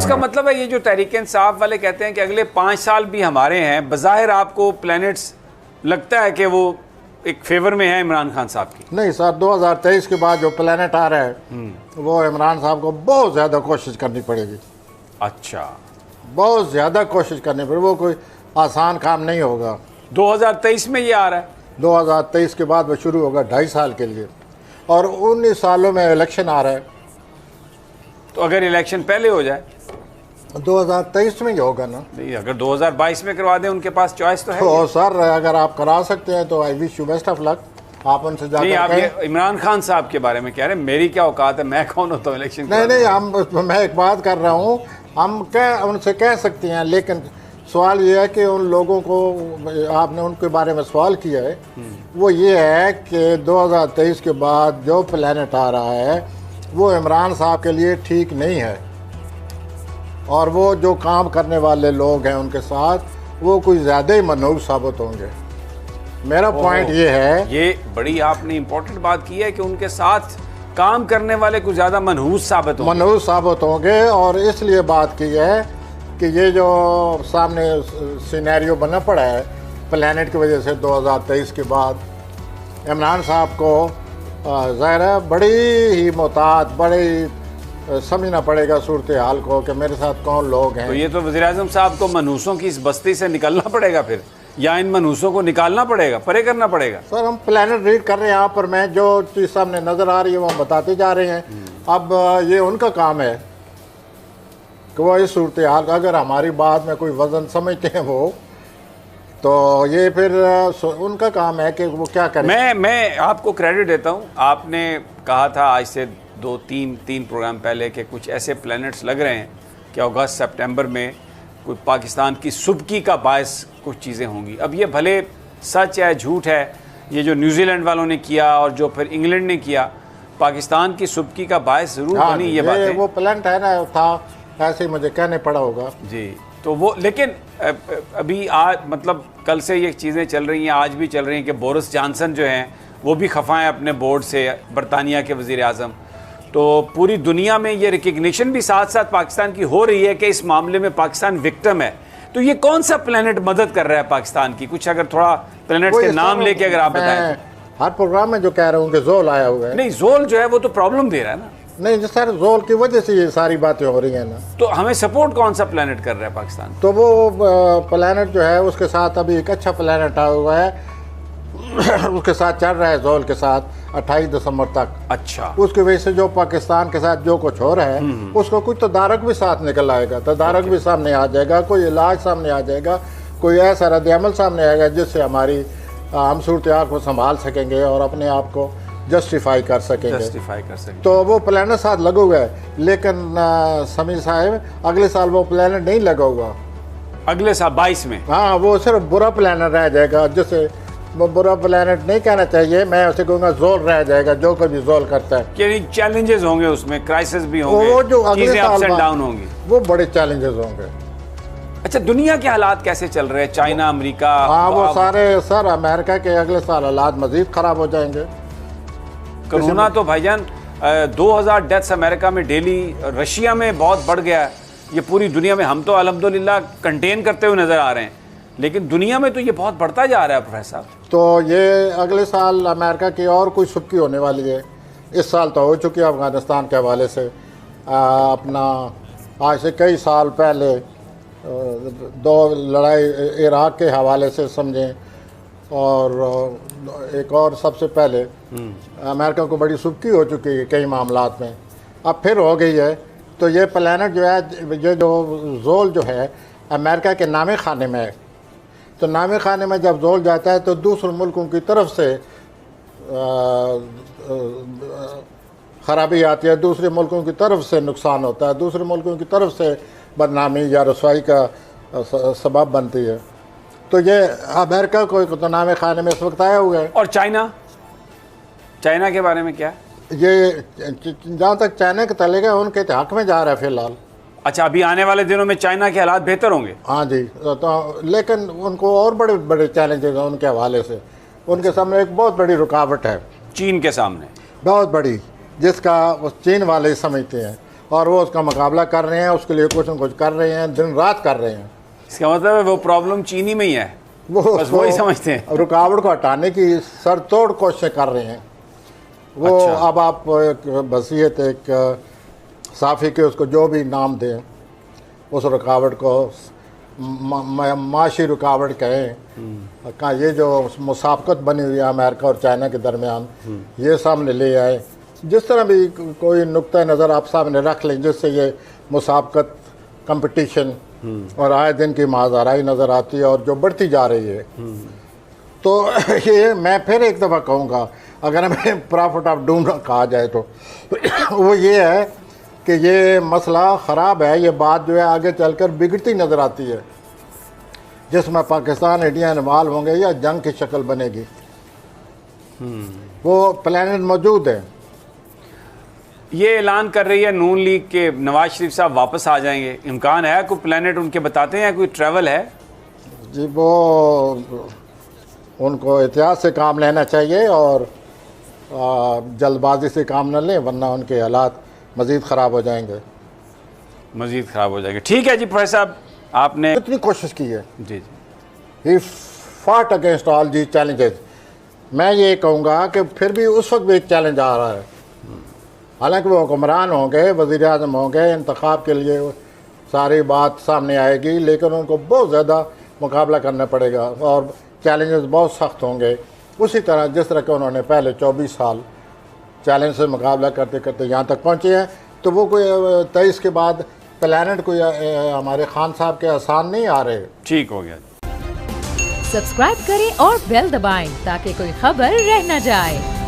इसका मतलब है ये जो तहरीक इंसाफ वाले कहते हैं कि अगले 5 साल भी हमारे हैं, बज़ाहिर आपको प्लैनेट्स लगता है कि वो एक फेवर में है इमरान खान साहब की? नहीं सर, 2023 के बाद जो प्लैनेट आ रहा है वो इमरान साहब को बहुत ज़्यादा कोशिश करनी पड़ेगी। अच्छा, बहुत ज़्यादा कोशिश करनी पड़ेगी, वो कोई आसान काम नहीं होगा। 2023 में ये आ रहा है? 2023 के बाद वो शुरू होगा 2.5 साल के लिए, और 19 सालों में इलेक्शन आ रहा है। तो अगर इलेक्शन पहले हो जाए 2023 में ही होगा ना? नहीं, अगर 2022 में करवा दें, उनके पास चॉइस तो है। तो सर अगर आप करा सकते हैं तो I wish you best of luck. आप उनसे नहीं, आप जाकर ये इमरान खान साहब के बारे में कह रहे हैं, मेरी क्या औकात है, मैं कौन होता हूँ इलेक्शन? नहीं, मैं एक बात कर रहा हूँ, हम क्या उनसे कह सकते हैं, लेकिन सवाल ये है कि उन लोगों को आपने उनके बारे में सवाल किया है, वो ये है कि 2023 के बाद जो प्लैनेट आ रहा है वो इमरान साहब के लिए ठीक नहीं है, और वो जो काम करने वाले लोग हैं उनके साथ वो कुछ ज़्यादा ही मनहूस साबित होंगे। मेरा पॉइंट ये है, ये बड़ी आपने इम्पोर्टेंट बात की है कि उनके साथ काम करने वाले कुछ ज़्यादा मनहूस साबित होंगे, और इसलिए बात की है कि ये जो सामने सिनेरियो बना पड़ा है प्लैनेट की वजह से 2023 के बाद, इमरान साहब को ज़ाहिर है बड़ी ही मोहतात, बड़ी समझना पड़ेगा सूरत हाल को कि मेरे साथ कौन लोग हैं। तो ये तो वज़ीर-ए-आज़म साहब को मनहूसों की इस बस्ती से निकलना पड़ेगा फिर, या इन मनहूसों को निकालना पड़ेगा, परे करना पड़ेगा? सर हम प्लैनेट रीड कर रहे हैं यहाँ पर, मैं जो चीज़ सामने नज़र आ रही है वो हम बताते जा रहे हैं। अब ये उनका काम है कि वो इस सूरत हाल, अगर हमारी बात में कोई वज़न समझते हैं वो, तो ये फिर उनका काम है कि वो क्या करें। मैं आपको क्रेडिट देता हूँ। आपने कहा था आज से 2-3 प्रोग्राम पहले कि कुछ ऐसे प्लैनेट्स लग रहे हैं कि अगस्त सितंबर में कोई पाकिस्तान की सुबकी का बायस कुछ चीज़ें होंगी। अब ये भले सच है झूठ है, ये जो न्यूजीलैंड वालों ने किया और जो फिर इंग्लैंड ने किया, पाकिस्तान की सुबकी का बायस ज़रूर बनी ये बात है। वो प्लान है ना, था ऐसे ही मुझे कहने पड़ा होगा जी। तो वो लेकिन अभी आज मतलब कल से ये चीज़ें चल रही हैं, आज भी चल रही हैं कि बोरिस जॉनसन जो हैं वो भी खफा हैं अपने बोर्ड से, बरतानिया के वज़ीर आज़म। तो पूरी दुनिया में ये रिकग्निशन भी साथ साथ पाकिस्तान की हो रही है कि इस मामले में पाकिस्तान विक्टिम है। तो ये कौन सा प्लेनेट मदद कर रहा है पाकिस्तान की? कुछ अगर थोड़ा प्लेनेट्स के नाम लेके अगर आप बताएं। हर प्रोग्राम में जो कह रहा हूँ कि जोल आया हुआ है। नहीं, जोल जो है वो तो प्रॉब्लम दे रहा है ना। नहीं सर, जोल की वजह से ये सारी बातें हो रही हैं ना। तो हमें सपोर्ट कौन सा प्लेनेट कर रहा है पाकिस्तान? तो वो प्लेनेट जो है उसके साथ अभी एक अच्छा प्लेनेट आया हुआ है उसके साथ चल रहा है, जोल के साथ 28 दिसंबर तक। अच्छा। उसकी वजह से जो पाकिस्तान के साथ जो कुछ हो रहा है उसको कुछ तदारक भी साथ निकल आएगा, तदारक भी सामने आ जाएगा, कोई इलाज सामने आ जाएगा, कोई ऐसा रद्द-ए-अमल सामने आएगा जिससे हमारी हम सूरत को संभाल सकेंगे और अपने आप को जस्टिफाई कर सकेंगे। तो वो प्लानट साथ लगा हुआ है, लेकिन समीर साहब अगले साल वो प्लानट नहीं लगा हुआ। अगले साल 22 में? हाँ, वो सिर्फ बुरा प्लानट रह जाएगा, जिसे वो बुरा प्लानट नहीं कहना चाहिए, मैं उसे कहूँगा जोल रह जाएगा, जो कभी जोल करता है। कि चैलेंजेस होंगे उसमें, क्राइसिस भी होंगे, वो जो अगले चीजें अप्स एंड साल डाउन होंगी, वो बड़े चैलेंजेस होंगे। अच्छा, दुनिया के हालात कैसे चल रहे हैं? China, America? हाँ, वो सारे सर अमेरिका के अगले साल हालात मजीद खराब हो जाएंगे। कोरोना तो भाईजान 2000 डेथ्स अमेरिका में डेली, रशिया में बहुत बढ़ गया है। ये पूरी दुनिया में हम तो अल्हम्दुलिल्लाह कंटेन करते हुए नजर आ रहे हैं, लेकिन दुनिया में तो ये बहुत बढ़ता जा रहा है प्रोफेसर। तो ये अगले साल अमेरिका की और कोई सुबकी होने वाली है। इस साल तो हो चुकी है अफगानिस्तान के हवाले से। अपना आज से कई साल पहले 2 लड़ाई इराक के हवाले से समझें, और एक और सबसे पहले अमेरिका को बड़ी सुबकी हो चुकी है कई मामलात में, अब फिर हो गई है। तो ये प्लानट जो है, ये जो जोल जो है अमेरिका के नामे खाने में है, तो नामे खाने में जब जोल जाता है तो दूसरे मुल्कों की तरफ से ख़राबी आती है, दूसरे मुल्कों की तरफ से नुकसान होता है, दूसरे मुल्कों की तरफ से बदनामी या रसवाई का सबब बनती है। तो ये अमेरिका को तो नामे खाने में इस वक्त आया हुआ है। और चाइना के बारे में क्या? ये जहाँ तक चाइना के तलेगा उनके हक में जा रहा है फिलहाल। अच्छा, अभी आने वाले दिनों में चाइना के हालात बेहतर होंगे? हाँ जी, तो लेकिन उनको और बड़े बड़े चैलेंजेस हैं उनके हवाले से। उनके सामने एक बहुत बड़ी रुकावट है, चीन के सामने बहुत बड़ी, जिसका चीन वाले समझते हैं। और वो उसका मुकाबला कर रहे हैं, उसके लिए कुछ न कुछ कर रहे हैं, दिन रात कर रहे हैं। इसका मतलब है वो प्रॉब्लम चीनी में ही है, वो बस वही समझते हैं। रुकावट को हटाने की सरतोड़ कोशिशें कर रहे हैं वो। अच्छा। अब आप एक बसीयत एक साफ़ी के उसको जो भी नाम दें, उस रुकावट को माशी रुकावट कहें, का ये जो मुसाफकत बनी हुई है अमेरिका और चाइना के दरमियान, ये सामने ले आए। जिस तरह भी कोई नुक्ता नज़र आप सामने रख लें जिससे ये मुसाफकत कंपटीशन और आए दिन की माज़ाराई नज़र आती है और जो बढ़ती जा रही है। तो ये मैं फिर एक दफ़ा कहूँगा, अगर हमें प्रॉफिट ऑफ डूम कहा जाए तो वो ये है कि ये मसला ख़राब है। ये बात जो है आगे चलकर बिगड़ती नज़र आती है, जिसमें पाकिस्तान इंडिया इन्वॉल्व होंगे या जंग की शक्ल बनेगी। वो प्लानिट मौजूद है। ये ऐलान कर रही है नून लीग के नवाज शरीफ साहब वापस आ जाएंगे, इम्कान है? कोई प्लानिट उनके बताते हैं, कोई ट्रैवल है? जी, वो उनको एहतियात से काम लेना चाहिए और जल्दबाजी से काम न लें, वरना उनके हालात मज़ीद ख़राब हो जाएंगे। मज़ीद ख़राब हो जाएंगे। ठीक है जी प्रोफेसर साहब, आपने कितनी कोशिश की है। जी जी, he fought against all the challenges. मैं ये कहूँगा कि फिर भी उस वक्त भी एक चैलेंज आ रहा है। हालांकि वो हुक्मरान होंगे, वज़ीर आज़म होंगे, इंतखाब के लिए सारी बात सामने आएगी, लेकिन उनको बहुत ज़्यादा मुकाबला करना पड़ेगा और चैलेंजेस बहुत सख्त होंगे। उसी तरह जिस तरह के उन्होंने पहले 24 साल चैलेंज से मुकाबला करते करते यहाँ तक पहुँचे हैं, तो वो कोई 23 के बाद प्लानिट कोई हमारे खान साहब के आसान नहीं आ रहे। ठीक हो गया। सब्सक्राइब करें और बेल दबाएं ताकि कोई खबर रह न जाए।